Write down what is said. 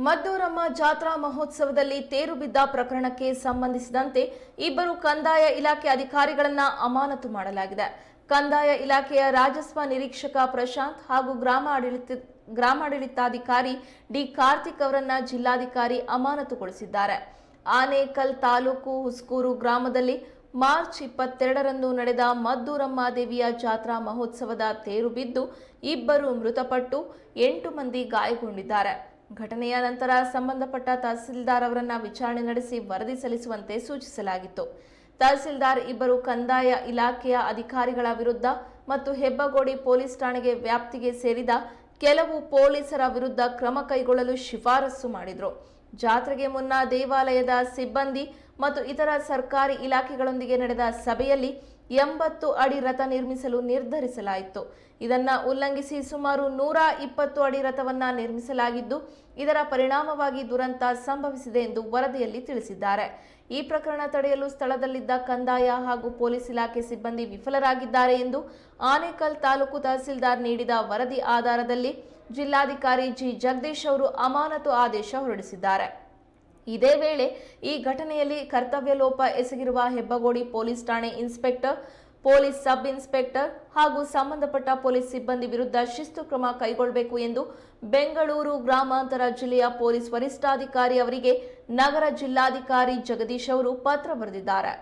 ಮದ್ದೂರಮ್ಮ ಜಾತ್ರಾ ಮಹೋತ್ಸವದಲ್ಲಿ ತೇರು ಬಿದ್ದ ಪ್ರಕರಣಕ್ಕೆ ಸಂಬಂಧಿಸಿದಂತೆ ಇಬ್ಬರು ಕಂದಾಯ ಇಲಾಖೆ ಅಧಿಕಾರಿಗಳನ್ನ ಅಮಾನತು ಮಾಡಲಾಗಿದೆ. ಕಂದಾಯ ಇಲಾಖೆಯ ರಾಜಸ್ವ ನಿರೀಕ್ಷಕ ಪ್ರಶಾಂತ್ ಹಾಗೂ ಗ್ರಾಮಾಡಳಿತಾಧಿಕಾರಿ ಡಿ ಕಾರ್ತಿಕ್ ಅವರನ್ನ ಜಿಲ್ಲಾಧಿಕಾರಿ ಅಮಾನತುಗೊಳಿಸಿದ್ದಾರೆ. ಆನೇಕಲ್ ತಾಲೂಕು ಹುಸ್ಕೂರು ಗ್ರಾಮದಲ್ಲಿ ಮಾರ್ಚ್ 22ರಂದು ನಡೆದ ಮದ್ದೂರಮ್ಮ ದೇವಿಯ ಜಾತ್ರಾ ಮಹೋತ್ಸವದ ತೇರು ಬಿದ್ದು ಇಬ್ಬರು ಮೃತಪಟ್ಟು 8 ಮಂದಿ ಗಾಯಗೊಂಡಿದ್ದಾರೆ. ಘಟನೆಯ ನಂತರ ಸಂಬಂಧಪಟ್ಟ ತಹಸೀಲ್ದಾರ್ ಅವರನ್ನ ವಿಚಾರಣೆ ನಡೆಸಿ ವರದಿ ಸಲ್ಲಿಸುವಂತೆ ಸೂಚಿಸಲಾಗಿತ್ತು. ತಹಸೀಲ್ದಾರ್ ಇಬ್ಬರು ಕಂದಾಯ ಇಲಾಖೆಯ ಅಧಿಕಾರಿಗಳ ವಿರುದ್ಧ ಮತ್ತು ಹೆಬ್ಬಗೋಡಿ ಪೊಲೀಸ್ ಠಾಣೆಗೆ ವ್ಯಾಪ್ತಿಗೆ ಸೇರಿದ ಕೆಲವು ಪೊಲೀಸರ ವಿರುದ್ಧ ಕ್ರಮ ಕೈಗೊಳ್ಳಲು ಶಿಫಾರಸು ಮಾಡಿದರು. ಜಾತ್ರೆಗೆ ಮುನ್ನ ದೇವಾಲಯದ ಸಿಬ್ಬಂದಿ ಮತ್ತು ಇತರ ಸರ್ಕಾರಿ ಇಲಾಖೆಗಳೊಂದಿಗೆ ನಡೆದ ಸಭೆಯಲ್ಲಿ 80 ಅಡಿ ರಥ ನಿರ್ಮಿಸಲು ನಿರ್ಧರಿಸಲಾಯಿತು. ಇದನ್ನ ಉಲ್ಲಂಘಿಸಿ ಸುಮಾರು 120 ಅಡಿ ರಥವನ್ನ ನಿರ್ಮಿಸಲಾಗಿದ್ದು, ಇದರ ಪರಿಣಾಮವಾಗಿ ದುರಂತ ಸಂಭವಿಸಿದೆ ಎಂದು ವರದಿಯಲ್ಲಿ ತಿಳಿಸಿದ್ದಾರೆ. ಈ ಪ್ರಕರಣ ತಡೆಯಲು ಸ್ಥಳದಲ್ಲಿದ್ದ ಕಂದಾಯ ಹಾಗೂ ಪೊಲೀಸ್ ಇಲಾಖೆ ಸಿಬ್ಬಂದಿ ವಿಫಲರಾಗಿದ್ದಾರೆ ಎಂದು ಆನೇಕಲ್ ತಾಲೂಕು ತಹಸೀಲ್ದಾರ್ ನೀಡಿದ ವರದಿ ಆಧಾರದಲ್ಲಿ ಜಿಲ್ಲಾಧಿಕಾರಿ ಜಿ ಜಗದೀಶ್ ಅವರು ಅಮಾನತು ಆದೇಶ ಹೊರಡಿಸಿದ್ದಾರೆ. ಇದೇ ವೇಳೆ ಈ ಘಟನೆಯಲ್ಲಿ ಕರ್ತವ್ಯ ಲೋಪ ಎಸಗಿರುವ ಹೆಬ್ಬಗೋಡಿ ಪೊಲೀಸ್ ಠಾಣೆ ಇನ್ಸ್ಪೆಕ್ಟರ್, ಪೊಲೀಸ್ ಸಬ್ ಇನ್ಸ್ಪೆಕ್ಟರ್ ಹಾಗೂ ಸಂಬಂಧಪಟ್ಟ ಪೊಲೀಸ್ ಸಿಬ್ಬಂದಿ ವಿರುದ್ಧ ಶಿಸ್ತು ಕ್ರಮ ಕೈಗೊಳ್ಳಬೇಕು ಎಂದು ಬೆಂಗಳೂರು ಗ್ರಾಮಾಂತರ ಜಿಲ್ಲೆಯ ಪೊಲೀಸ್ ವರಿಷ್ಠಾಧಿಕಾರಿ ಅವರಿಗೆ ನಗರ ಜಿಲ್ಲಾಧಿಕಾರಿ ಜಗದೀಶ್ ಅವರು ಪತ್ರ ಬರೆದಿದ್ದಾರೆ.